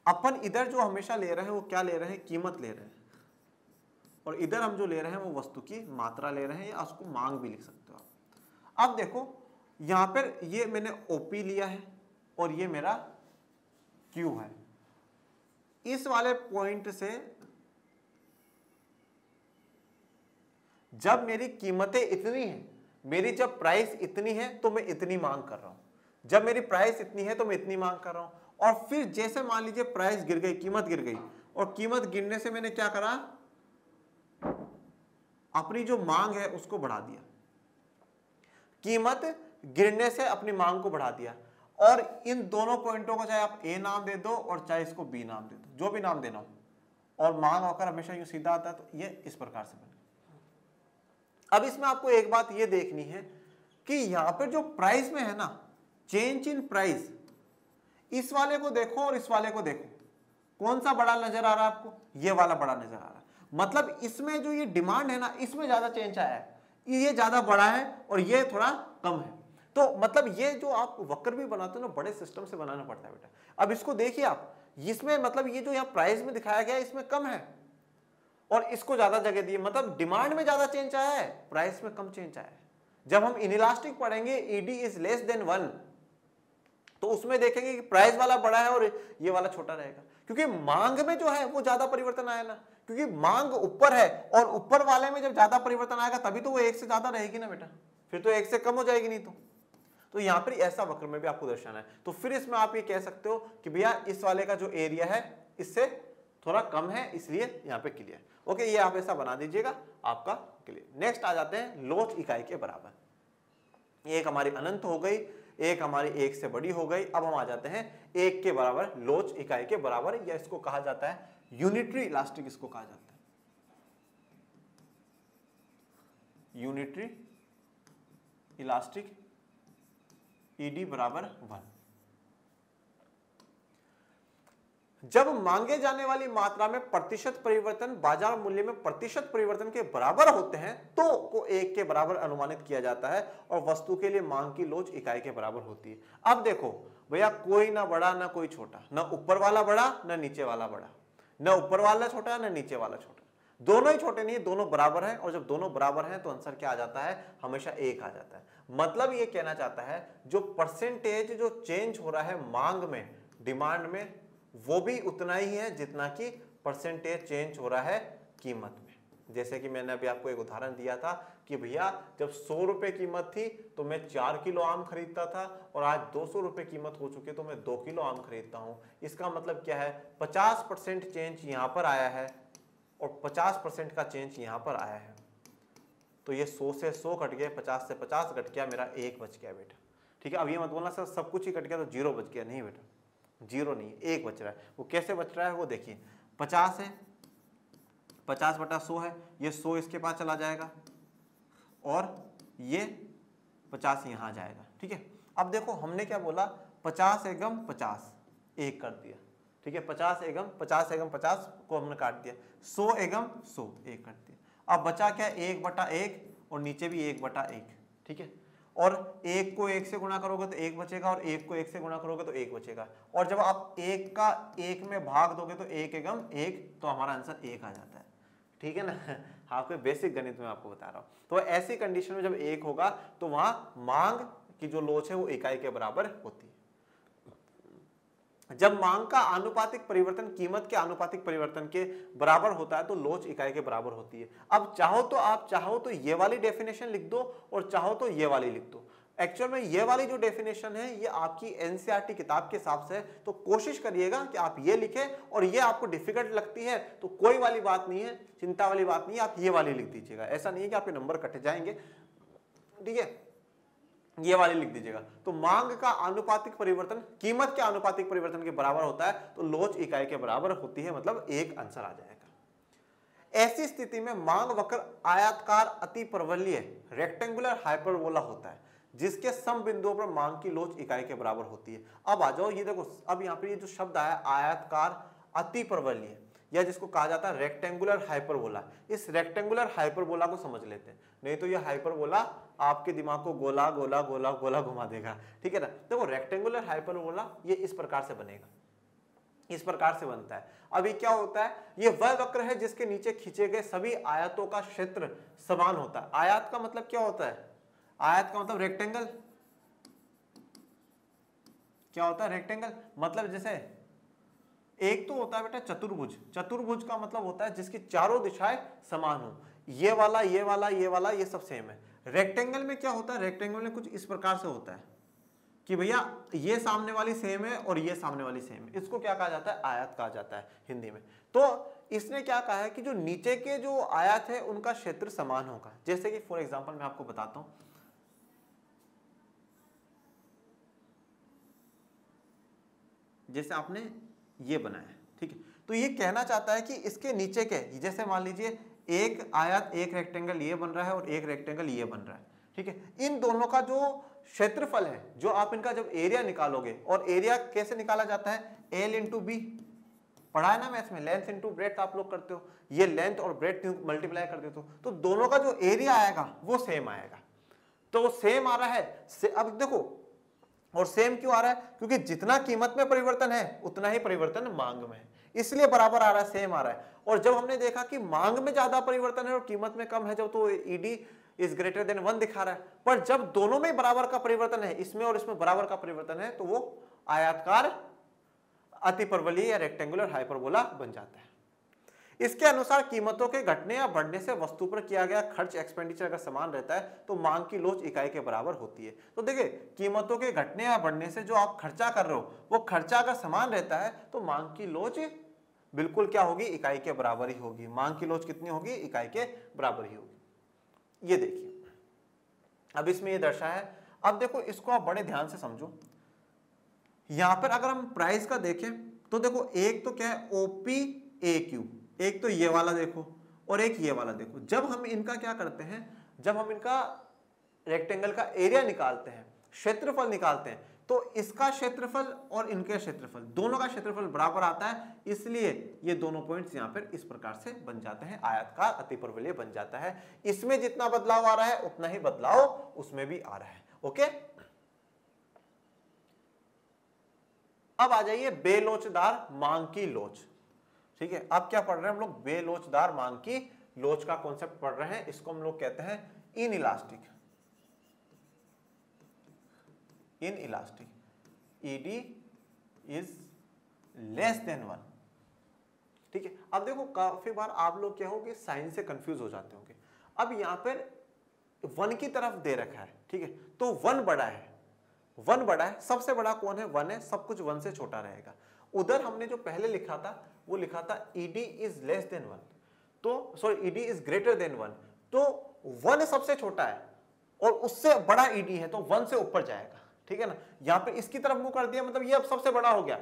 अपन इधर जो हमेशा ले रहे हैं वो क्या ले रहे हैं, कीमत ले रहे हैं, और इधर हम जो ले रहे हैं वो वस्तु की मात्रा ले रहे हैं, या उसको मांग भी लिख सकते हो आप। अब देखो यहां पर ये मैंने OP लिया है और ये मेरा Q है। इस वाले पॉइंट से जब मेरी कीमतें इतनी हैं, मेरी जब प्राइस इतनी है तो मैं इतनी मांग कर रहा हूं, जब मेरी प्राइस इतनी है तो मैं इतनी मांग कर रहा हूं। और फिर जैसे मान लीजिए प्राइस गिर गई, कीमत गिर गई, और कीमत गिरने से मैंने क्या करा, अपनी जो मांग है उसको बढ़ा दिया। कीमत गिरने से अपनी मांग को बढ़ा दिया, और इन दोनों पॉइंटों को चाहे आप A नाम दे दो और चाहे इसको B नाम दे दो, जो भी नाम देना हो, और मांग होकर हमेशा यूं सीधा आता है, तो ये इस प्रकार से बने। अब इसमें आपको एक बात ये देखनी है कि यहां पर जो प्राइस में है ना, चेंज इन प्राइस, इस वाले को देखो और इस वाले को देखो, कौन सा बड़ा नजर आ रहा है आपको, ये वाला बड़ा नजर आ रहा है। मतलब इसमें जो ये डिमांड है ना, इसमें ज्यादा चेंज आया है, ये ज्यादा बड़ा है और ये थोड़ा कम है। तो मतलब ये जो आप वक्र भी बनाते हो ना, बड़े सिस्टम से बनाना पड़ता है बेटा। अब इसको देखिए आप, इसमें मतलब ये जो यहाँ प्राइस में दिखाया गया है इसमें कम है, और इसको ज्यादा जगह दी, मतलब डिमांड में ज्यादा चेंज आया है, प्राइस में कम चेंज आया है। जब हम इनइलास्टिक पढ़ेंगे ED इज लेस देन 1, तो उसमें देखेंगे कि प्राइस वाला बड़ा है और ये वाला छोटा रहेगा, क्योंकि मांग में जो है वो ज्यादा परिवर्तन आया ना, क्योंकि मांग ऊपर है, और ऊपर वाले में जब ज्यादा परिवर्तन आएगा तभी तो वो 1 से ज्यादा रहेगी ना बेटा, फिर तो 1 से कम हो जाएगी नहीं तो यहाँ पर ऐसा वक्र में भी आपको दर्शाना है। तो फिर इसमें आप ये कह सकते हो कि भैया इस वाले का जो एरिया है इससे थोड़ा कम है, इसलिए यहाँ पे क्लियर। ओके, ये आप ऐसा बना दीजिएगा, आपका क्लियर। नेक्स्ट आ जाते हैं लोच इकाई के बराबर। एक हमारी अनंत हो गई, एक हमारी 1 से बड़ी हो गई। अब हम आ जाते हैं 1 के बराबर लोच इकाई के बराबर, या इसको कहा जाता है यूनिटरी इलास्टिक, इसको कहा जाता है यूनिटरी इलास्टिक, ED बराबर 1। जब मांगे जाने वाली मात्रा में प्रतिशत परिवर्तन बाजार मूल्य में प्रतिशत परिवर्तन के बराबर होते हैं तो को 1 के बराबर अनुमानित किया जाता है, और वस्तु के लिए मांग की लोच इकाई के बराबर होती है। अब देखो भैया, कोई ना बड़ा ना कोई छोटा, ना ऊपर वाला बड़ा ना नीचे वाला बड़ा, ना ऊपर वाला छोटा ना नीचे वाला छोटा, दोनों ही छोटे नहीं है, दोनों बराबर हैं। और जब दोनों बराबर हैं तो आंसर क्या आ जाता है, हमेशा 1 आ जाता है। मतलब ये कहना चाहता है जो परसेंटेज जो चेंज हो रहा है मांग में, डिमांड में, वो भी उतना ही है जितना कि परसेंटेज चेंज हो रहा है कीमत में। जैसे कि मैंने अभी आपको एक उदाहरण दिया था कि भैया जब 100 रुपए कीमत थी तो मैं 4 किलो आम खरीदता था, और आज 200 रुपए कीमत हो चुकी है तो मैं 2 किलो आम खरीदता हूं। इसका मतलब क्या है, 50% चेंज यहां पर आया है और 50% का चेंज यहां पर आया है। तो ये 100 से 100 कट गया, 50 से 50 कट गया, मेरा 1 बच गया बेटा। ठीक है, अब ये मत बोलना सर सब कुछ ही कट गया तो 0 बच गया, नहीं बेटा, 0 नहीं, 1 बच रहा है। वो कैसे बच रहा है वो देखिए, 50 है, 50 बटा 100 है, ये 100 इसके पास चला जाएगा और ये 50 यहाँ जाएगा। ठीक है, अब देखो हमने क्या बोला, 50 एकम 50 1 कर दिया। ठीक है, 50 एकम 50 को हमने काट दिया, 100 एकम 100 1 कर दिया। अब बचा क्या, 1 बटा 1 और नीचे भी 1 बटा 1। ठीक है, और 1 को 1 से गुणा करोगे तो 1 बचेगा, और 1 को 1 से गुणा करोगे तो 1 बचेगा। और जब आप 1 का 1 में भाग दोगे तो 1 एकम 1, तो हमारा आंसर 1 आ जाता है। ठीक है ना, आपके बेसिक गणित में आपको बता रहा हूं। तो ऐसी कंडीशन में जब 1 होगा तो वहां मांग की जो लोच है वो इकाई के बराबर होती है। जब मांग का आनुपातिक परिवर्तन कीमत के आनुपातिक परिवर्तन के बराबर होता है तो लोच इकाई के बराबर होती है। अब चाहो तो ये वाली डेफिनेशन लिख दो और चाहो तो ये वाली लिख दो। एक्चुअल में ये वाली जो डेफिनेशन है ये आपकी एनसीईआरटी किताब के हिसाब से है, तो कोशिश करिएगा कि आप ये लिखें, और ये आपको डिफिकल्ट लगती है तो कोई वाली बात नहीं है, चिंता वाली बात नहीं है, आप ये वाली लिख दीजिएगा। ऐसा नहीं है कि आपके नंबर कट जाएंगे, ठीक है, ये वाली लिख दीजिएगा। तो मांग का आनुपातिक परिवर्तन कीमत के आनुपातिक परिवर्तन के बराबर होता है तो लोच इकाई के बराबर होती है, मतलब एक आंसर आ जाएगा। ऐसी स्थिति में मांग वक्र आयताकार अतिपरवलयीय रेक्टेंगुलर हाइपरबोला होता है जिसके सम बिंदुओं पर मांग की लोच इकाई के बराबर होती है। अब आ जाओ, ये देखो, अब यहाँ पे ये जो शब्द आया आयताकार अतिपरवलयीय, या जिसको कहा जाता है रेक्टेंगुलर हाइपरबोला, इस रेक्टेंगुलर हाइपरबोला को समझ लेते हैं, नहीं तो ये हाइपरबोला आपके दिमाग को गोला गोला गोला गोला घुमा देगा, ठीक है ना। देखो रेक्टेंगुलर हाइपरबोला ये इस प्रकार से बनेगा, इस प्रकार से बनता है। अभी क्या होता है, ये वह वक्र है जिसके नीचे खींचे गए सभी आयतों का क्षेत्र समान होता है। आयत का मतलब क्या होता है, आयत का मतलब रेक्टेंगल, क्या होता है रेक्टेंगल, मतलब जैसे एक तो होता है बेटा चतुर्भुज, चतुर्भुज का मतलब होता है जिसकी चारों दिशाएं समान हो, ये वाला ये वाला ये वाला ये सब सेम है। रेक्टेंगल में क्या होता है, रेक्टेंगल में कुछ इस प्रकार से होता है कि भैया ये सामने वाली सेम है और ये सामने वाली सेम है, इसको क्या कहा जाता है, आयत कहा जाता है हिंदी में। तो इसने क्या कहा है कि जो नीचे के जो आयत है उनका क्षेत्र समान होगा। जैसे कि फॉर एग्जांपल मैं आपको बताता हूं, जैसे आपने ये बनाया, ठीक है, तो ये कहना चाहता है कि इसके नीचे के, जैसे मान लीजिए एक आयत, एक रेक्टेंगल ये बन रहा है और एक रेक्टेंगल ये बन रहा है, ठीक है, इन दोनों का जो क्षेत्रफल है, जो आप इनका जब एरिया निकालोगे, और एरिया कैसे निकाला जाता है, एल इंटू बी, पढ़ा है ना मैथ्स में, लेंथ इंटू ब्रेड्थ आप लोग करते हो, ये लेंथ और ब्रेड्थ मल्टीप्लाई कर देते हो, तो दोनों का जो एरिया आएगा वो सेम आएगा। तो सेम आ रहा है, अब देखो, और सेम क्यों आ रहा है, क्योंकि जितना कीमत में परिवर्तन है उतना ही परिवर्तन मांग में है, इसलिए बराबर आ रहा है, सेम आ रहा है। और जब हमने देखा कि मांग में ज्यादा परिवर्तन है और कीमत में कम है, जब तो ईडी इज ग्रेटर देन 1 दिखा रहा है, पर जब दोनों में बराबर का परिवर्तन है, इसमें और इसमें बराबर का परिवर्तन है, तो वो आयताकार अतिपरवलयीय या रेक्टेंगुलर हाइपरबोला बन जाता है। इसके अनुसार कीमतों के घटने या बढ़ने से वस्तु पर किया गया खर्च एक्सपेंडिचर अगर समान रहता है तो मांग की लोच इकाई के बराबर होती है। तो देखिए कीमतों के घटने या बढ़ने से जो आप खर्चा कर रहे हो वो खर्चा अगर समान रहता है तो मांग की लोच बिल्कुल क्या होगी, इकाई के बराबर ही होगी। मांग की लोच कितनी होगी, इकाई के बराबर ही होगी। ये देखिए अब इसमें ये दर्शाया है। अब देखो इसको आप बड़े ध्यान से समझो। यहां पर अगर हम प्राइस का देखें तो देखो एक तो क्या है ओपी ए क्यू, एक तो ये वाला देखो और एक ये वाला देखो। जब हम इनका क्या करते हैं, जब हम इनका रेक्टेंगल का एरिया निकालते हैं, क्षेत्रफल निकालते हैं, तो इसका क्षेत्रफल और इनके क्षेत्रफल दोनों का क्षेत्रफल बराबर आता है, इसलिए ये दोनों पॉइंट्स यहां पर इस प्रकार से बन जाते हैं, आयताकार अतिपरवलयीय बन जाता है। इसमें जितना बदलाव आ रहा है उतना ही बदलाव उसमें भी आ रहा है। ओके, अब आ जाइए बेलोचदार मांग की लोच। ठीक है, अब क्या पढ़ रहे हैं हम लोग, बेलोचदार मांग की लोच का कॉन्सेप्ट पढ़ रहे हैं। इसको हम लोग कहते हैं inelastic, inelastic, ED is less than 1। ठीक है, अब देखो काफी बार आप लोग क्या हो कि साइन से कंफ्यूज हो जाते होंगे। अब यहां पर 1 की तरफ दे रखा है, ठीक है, तो 1 बड़ा है, 1 बड़ा है, सबसे बड़ा कौन है, 1 है, सब कुछ 1 से छोटा रहेगा। उधर हमने जो पहले लिखा था वो लिखा था ईडी इज लेस देन 1, तो sorry ED is greater than 1, तो 1 सबसे छोटा है और उससे बड़ा ईडी है तो 1 से ऊपर जाएगा। ठीक है ना, यहां पे इसकी तरफ मुंह कर दिया, मतलब ये अब सबसे बड़ा हो गया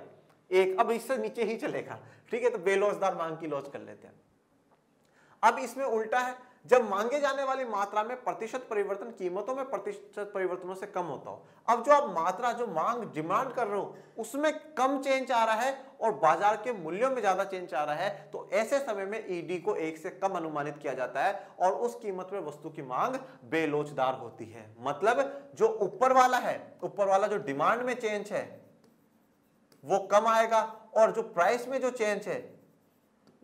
एक, अब इससे नीचे ही चलेगा। ठीक है, तो बेलोचदार मांग की लोच कर लेते हैं। अब इसमें उल्टा है, जब मांगे जाने वाली मात्रा में प्रतिशत परिवर्तन कीमतों में प्रतिशत परिवर्तनों से कम होता हो। अब जो आप मात्रा, जो मांग डिमांड कर रहे हो उसमें कम चेंज आ रहा है और बाजार के मूल्यों में ज्यादा चेंज आ रहा है, तो ऐसे समय में ईडी को 1 से कम अनुमानित किया जाता है और उस कीमत में वस्तु की मांग बेलोचदार होती है। मतलब जो ऊपर वाला है, ऊपर वाला जो डिमांड में चेंज है वो कम आएगा और जो प्राइस में जो चेंज है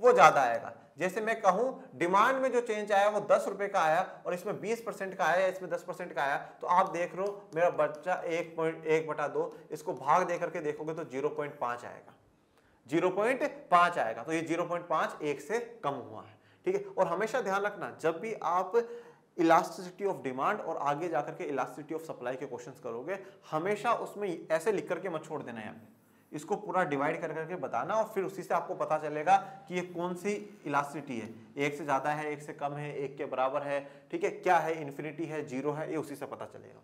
वो ज्यादा आएगा। जैसे मैं कहूं डिमांड में जो चेंज आया वो 10 रुपए का आया और इसमें 20% का आया, इसमें 10% का आया, तो आप देख रहे हो मेरा बच्चा 1.1/2, इसको भाग दे करके देखोगे तो 0.5 आएगा, 0.5 आएगा। तो ये 0.5 1 से कम हुआ है, ठीक है। और हमेशा ध्यान रखना जब भी आप इलास्टिसिटी ऑफ डिमांड और आगे जाकर के इलास्टिसिटी ऑफ सप्लाई के क्वेश्चंस करोगे, हमेशा उसमें ऐसे लिख करके मत छोड़ देना है, इसको पूरा डिवाइड कर करके बताना और फिर उसी से आपको पता चलेगा कि ये कौन सी इलास्टिसिटी है, 1 से ज्यादा है, 1 से कम है, 1 के बराबर है, ठीक है, क्या है, इन्फिनिटी है, 0 है, ये उसी से पता चलेगा।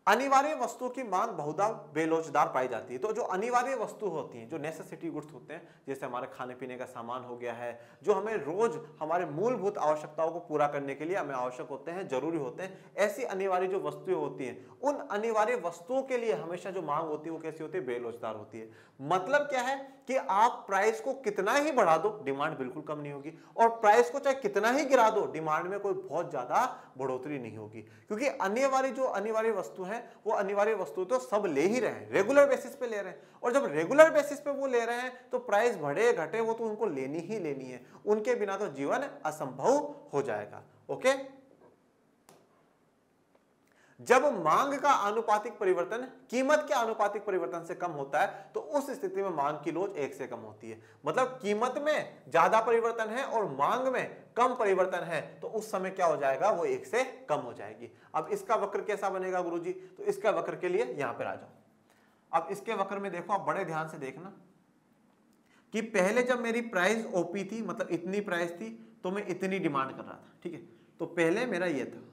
अनिवार्य वस्तुओं की मांग बहुधा बेलोचदार पाई जाती है। तो जो अनिवार्य वस्तु होती हैं, जो नेसेसिटी गुड्स होते हैं, जैसे हमारे खाने पीने का सामान हो गया है, जो हमें रोज हमारे मूलभूत आवश्यकताओं को पूरा करने के लिए हमें आवश्यक होते हैं, जरूरी होते हैं, ऐसी अनिवार्य जो वस्तुएं होती हैं, उन अनिवार्य वस्तुओं के लिए हमेशा जो मांग होती है वो कैसी होती है, बेलोचदार होती है। मतलब क्या है कि आप प्राइस को कितना ही बढ़ा दो, डिमांड बिल्कुल कम नहीं होगी, और प्राइस को चाहे कितना ही गिरा दो, डिमांड में कोई बहुत ज्यादा बढ़ोतरी नहीं होगी, क्योंकि अनिवार्य वस्तु है वो अनिवार्य वस्तु तो सब ले ही रहे हैं, रेगुलर बेसिस पे ले रहे हैं, और जब रेगुलर बेसिस पे वो ले रहे हैं तो प्राइस बढ़े घटे वो तो उनको लेनी ही लेनी है, उनके बिना तो जीवन असंभव हो जाएगा। ओके, जब मांग का आनुपातिक परिवर्तन कीमत के आनुपातिक परिवर्तन से कम होता है तो उस स्थिति में मांग की लोच 1 से कम होती है। मतलब कीमत में ज्यादा परिवर्तन है और मांग में कम परिवर्तन है तो उस समय क्या हो जाएगा, वो 1 से कम हो जाएगी। अब इसका वक्र कैसा बनेगा गुरुजी, तो इसका वक्र के लिए यहां पर आ जाओ। अब इसके वक्र में देखो, आप बड़े ध्यान से देखना कि पहले जब मेरी प्राइस ओपी थी, मतलब इतनी प्राइस थी, तो मैं इतनी डिमांड कर रहा था, ठीक है, तो पहले मेरा ये था।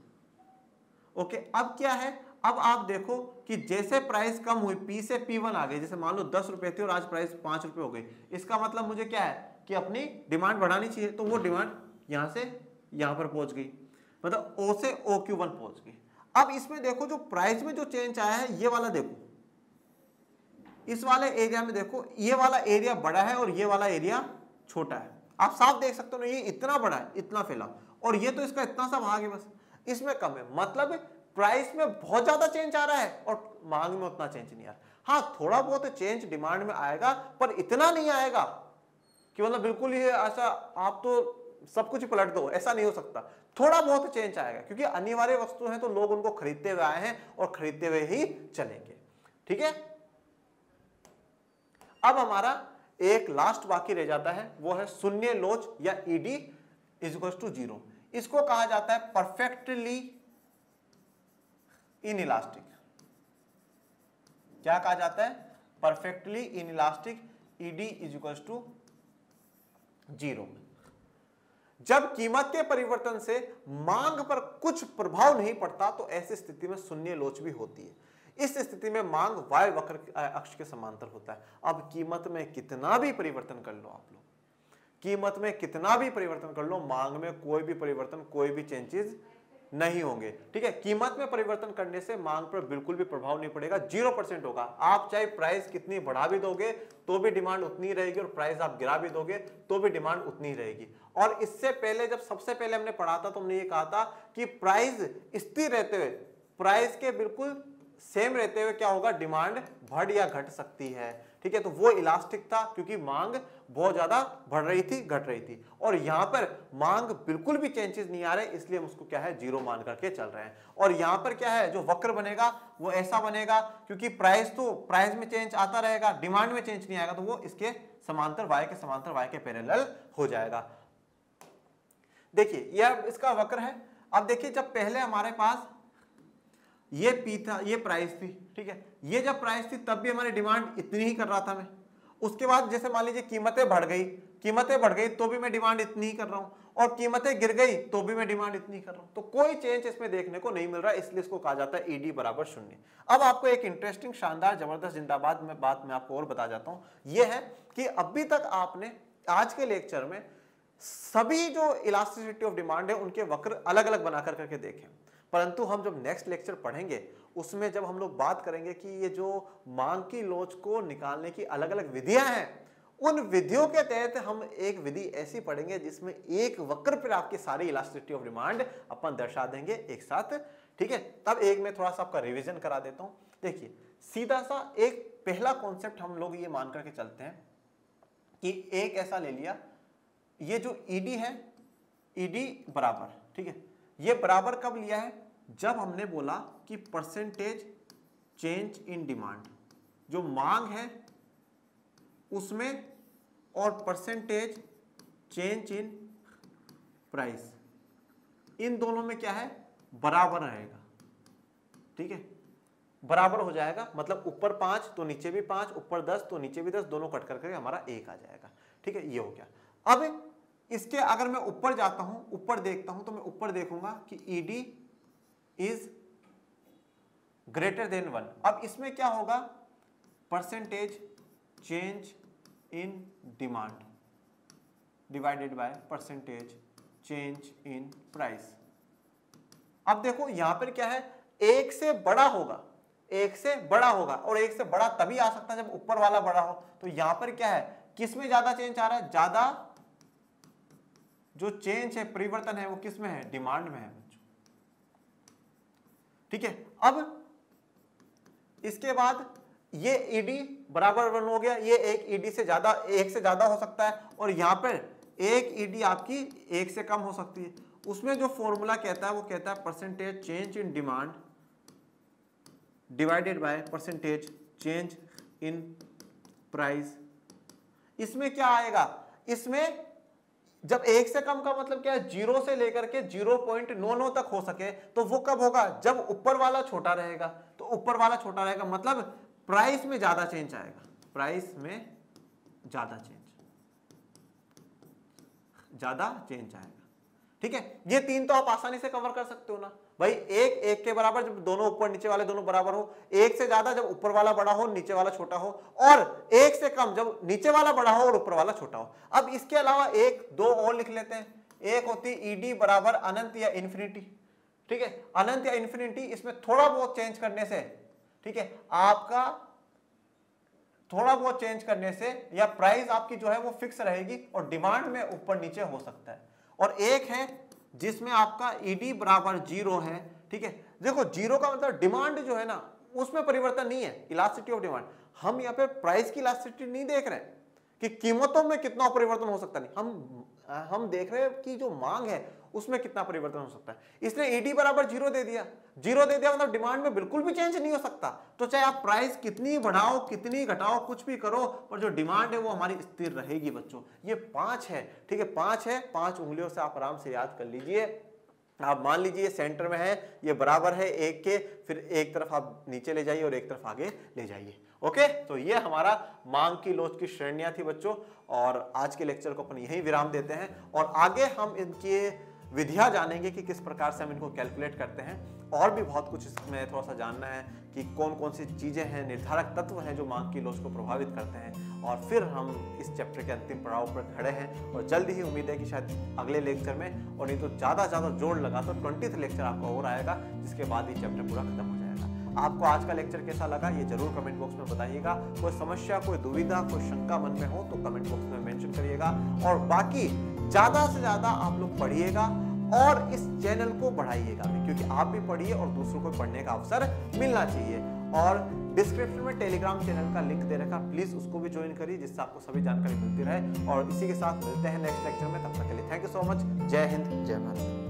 ओके, अब क्या है, अब आप देखो कि जैसे प्राइस कम हुई, पी से P1 आ गई, जैसे मान लो 10 रुपए थी और आज प्राइस 5 रुपए हो गई, इसका मतलब मुझे क्या है कि अपनी डिमांड बढ़ानी चाहिए, तो वो डिमांड यहां से यहां पर पहुंच गई, मतलब O से OQ1 पहुंच गई। अब इसमें देखो जो प्राइस में जो चेंज आया है, ये वाला देखो, इस वाले एरिया में देखो, ये वाला एरिया बड़ा है और ये वाला एरिया छोटा है, आप साफ देख सकते हो ना, ये इतना बड़ा है, इतना फैला, और ये तो इसका इतना सा भाग है, बस इसमें कम है। मतलब प्राइस में बहुत ज्यादा चेंज आ रहा है और मांग में उतना चेंज नहीं आ रहा। हाँ, थोड़ा बहुत चेंज डिमांड में आएगा, पर इतना नहीं आएगा कि मतलब बिल्कुल ही ऐसा आप तो सब कुछ पलट दो, ऐसा नहीं हो सकता। थोड़ा बहुत चेंज आएगा क्योंकि अनिवार्य वस्तु है तो लोग उनको खरीदते हुए आए हैं और खरीदते हुए ही चलेंगे, ठीक है। अब हमारा एक लास्ट बाकी रह जाता है, वो है शून्य लोच या ईडी = 0। इसको कहा जाता है परफेक्टली इनइलास्टिक। क्या कहा जाता है, परफेक्टली इनइलास्टिक, ईडी = 0। जब कीमत के परिवर्तन से मांग पर कुछ प्रभाव नहीं पड़ता तो ऐसी स्थिति में शून्य लोच भी होती है। इस स्थिति में मांग वाय वक्र अक्ष के समांतर होता है। अब कीमत में कितना भी परिवर्तन कर लो आप लोग, कीमत में कितना भी परिवर्तन कर लो, मांग में कोई भी परिवर्तन, कोई भी चेंजेस नहीं होंगे, ठीक है। कीमत में परिवर्तन करने से मांग पर बिल्कुल भी प्रभाव नहीं पड़ेगा, 0% होगा। आप चाहे प्राइस कितनी बढ़ा भी दोगे तो भी डिमांड उतनी रहेगी, और प्राइस आप गिरा भी दोगे तो भी डिमांड उतनी रहेगी। और इससे पहले जब सबसे पहले हमने पढ़ा था तो हमने ये कहा था कि प्राइस स्थिर रहते हुए, प्राइस के बिल्कुल सेम रहते हुए क्या होगा, डिमांड बढ़ या घट सकती है, ठीक है। तो वो इलास्टिक था क्योंकि मांग बहुत ज्यादा बढ़ रही थी, घट रही थी, और यहां पर मांग बिल्कुल भी चेंजेस नहीं आ रहे, इसलिए हम उसको क्या है, 0 मान करके चल रहे हैं। और यहां पर क्या है, जो वक्र बनेगा वो ऐसा बनेगा क्योंकि प्राइस में चेंज आता रहेगा, डिमांड में चेंज नहीं आएगा, तो वो इसके समांतर, वाय के समांतर, वाय के पैरेलल हो जाएगा। देखिए यह इसका वक्र है। अब देखिए जब पहले हमारे पास ये P था, ये प्राइस थी, ठीक है, ये जब प्राइस थी तब भी हमारी डिमांड इतनी ही कर रहा था मैं। उसके बाद जैसे मान लीजिए कीमतें बढ़ गई तो भी मैं डिमांड इतनी ही कर रहा हूं, और कीमतें गिर गई तो भी मैं डिमांड इतनी कर रहा हूं, तो कोई चेंज इसमें देखने को नहीं मिल रहा, इसलिए इसको कहा जाता है ईडी = 0। अब आपको एक इंटरेस्टिंग, शानदार, जबरदस्त, जिंदाबाद में बात मैं आपको और बता जाता हूं, यह है कि अभी तक आपने आज के लेक्चर में सभी जो इलास्टिसिटी ऑफ डिमांड है उनके वक्र अलग अलग बना करके देखें, परंतु हम जब नेक्स्ट लेक्चर पढ़ेंगे उसमें जब हम लोग बात करेंगे कि ये जो मांग की लोच को निकालने की अलग अलग विधियां हैं, उन विधियों के तहत हम एक विधि ऐसी पढ़ेंगे जिसमें एक वक्र पर आपकी सारी इलास्टिसिटी ऑफ डिमांड अपन दर्शा देंगे एक साथ, ठीक है। तब एक मैं थोड़ा सा आपका रिवीजन करा देता हूं। देखिए सीधा सा एक पहला कॉन्सेप्ट हम लोग ये मान करके चलते हैं कि एक ऐसा ले लिया ये जो ईडी है, ईडी बराबर, ठीक है, ये बराबर कब लिया है, जब हमने बोला कि परसेंटेज चेंज इन डिमांड, जो मांग है उसमें, और परसेंटेज चेंज इन प्राइस, इन दोनों में क्या है, बराबर रहेगा, ठीक है, बराबर हो जाएगा, मतलब ऊपर 5 तो नीचे भी 5, ऊपर 10 तो नीचे भी 10, दोनों कट करके हमारा 1 आ जाएगा, ठीक है, ये हो गया। अब इसके अगर मैं ऊपर जाता हूं, ऊपर देखता हूं, तो मैं ऊपर देखूंगा कि ईडी इज ग्रेटर देन 1। अब इसमें क्या होगा, percentage change in demand divided by percentage change in price. अब देखो यहां पर क्या है, 1 से बड़ा होगा, 1 से बड़ा होगा, और 1 से बड़ा तभी आ सकता है जब ऊपर वाला बड़ा हो। तो यहां पर क्या है, किस में ज्यादा चेंज आ रहा है, ज्यादा जो चेंज है, परिवर्तन है, वो किस में है, डिमांड में है बच्चों, ठीक है। अब इसके बाद ये ईडी बराबर 1 हो गया, ये एक ईडी से ज्यादा, 1 से ज्यादा हो सकता है, और यहां पर एक ईडी आपकी 1 से कम हो सकती है। उसमें जो फॉर्मूला कहता है वो कहता है percentage change in demand divided by percentage change in price. इसमें क्या आएगा, इसमें जब 1 से कम का मतलब क्या है, 0 से लेकर के 0.99 तक हो सके, तो वो कब होगा, जब ऊपर वाला छोटा रहेगा। तो ऊपर वाला छोटा रहेगा मतलब प्राइस में ज्यादा चेंज आएगा, प्राइस में ज्यादा चेंज आएगा, ठीक है। ये 3 तो आप आसानी से कवर कर सकते हो ना भाई, 1 के बराबर जब दोनों ऊपर नीचे वाले दोनों बराबर हो, 1 से ज्यादा जब ऊपर वाला बड़ा हो नीचे वाला छोटा हो, और 1 से कम जब नीचे वाला बड़ा हो और ऊपर वाला छोटा हो। अब इसके अलावा 1-2 और लिख लेते हैं। एक होती ईडी बराबर अनंत या इन्फिनिटी, ठीक है, अनंत या इन्फिनिटी, इसमें थोड़ा बहुत चेंज करने से, ठीक है, आपका थोड़ा बहुत चेंज करने से या प्राइस आपकी जो है वो फिक्स रहेगी, और डिमांड में ऊपर नीचे हो सकता है। और एक है जिसमें आपका ईडी बराबर 0 है, ठीक है। देखो 0 का मतलब डिमांड जो है ना उसमें परिवर्तन नहीं है, इलास्टिसिटी ऑफ डिमांड। हम यहाँ पे प्राइस की इलास्टिसिटी नहीं देख रहे हैं कि कीमतों में कितना परिवर्तन हो सकता, नहीं, हम देख रहे हैं कि जो मांग है उसमें कितना परिवर्तन हो सकता है। इसने ईडी बराबर 0 दे दिया, 0 दे दिया मतलब डिमांड में बिल्कुल भी चेंज नहीं हो सकता। तो चाहे आप प्राइस कितनी बढ़ाओ कितनी घटाओ कुछ भी करो, पर जो डिमांड है वो हमारी स्थिर रहेगी बच्चों। ये 5 है, ठीक है, 5 है, 5 उंगलियों से आप आराम से याद कर लीजिए। आप मान लीजिए सेंटर में है, ये बराबर है 1 के, फिर एक तरफ आप नीचे ले जाइए और एक तरफ आगे ले जाइए। ओके, तो ये हमारा मांग की लोच की श्रेणियां थी बच्चों, और आज के लेक्चर को अपन यहीं विराम देते हैं, और आगे हम इनकी विधियां जानेंगे कि किस प्रकार से हम इनको कैलकुलेट करते हैं। और भी बहुत कुछ इसमें थोड़ा सा जानना है कि कौन कौन सी चीजें हैं, निर्धारक तत्व हैं जो मांग की लोच को प्रभावित करते हैं। और फिर हम इस चैप्टर के अंतिम पड़ाव पर खड़े हैं, और जल्दी ही उम्मीद है कि शायद अगले लेक्चर में, और नहीं तो ज्यादा जोर लगा तो 20th लेक्चर आपका और आएगा, जिसके बाद ये चैप्टर पूरा खत्म हो जाएगा। आपको आज का लेक्चर कैसा लगा ये जरूर कमेंट बॉक्स में बताइएगा। कोई समस्या, कोई दुविधा, कोई शंका मन में हो तो कमेंट बॉक्स में मेंशन करिएगा। और बाकी ज्यादा से ज्यादा आप लोग पढ़िएगा और इस चैनल को बढ़ाइएगा, क्योंकि आप भी पढ़िए और दूसरों को पढ़ने का अवसर मिलना चाहिए। और डिस्क्रिप्शन में टेलीग्राम चैनल का लिंक दे रखा, प्लीज उसको भी ज्वाइन करिए, जिससे आपको सभी जानकारी मिलती रहे। और इसी के साथ मिलते हैं नेक्स्ट लेक्चर में, तब तक के लिए थैंक यू सो मच। जय हिंद, जय भारत।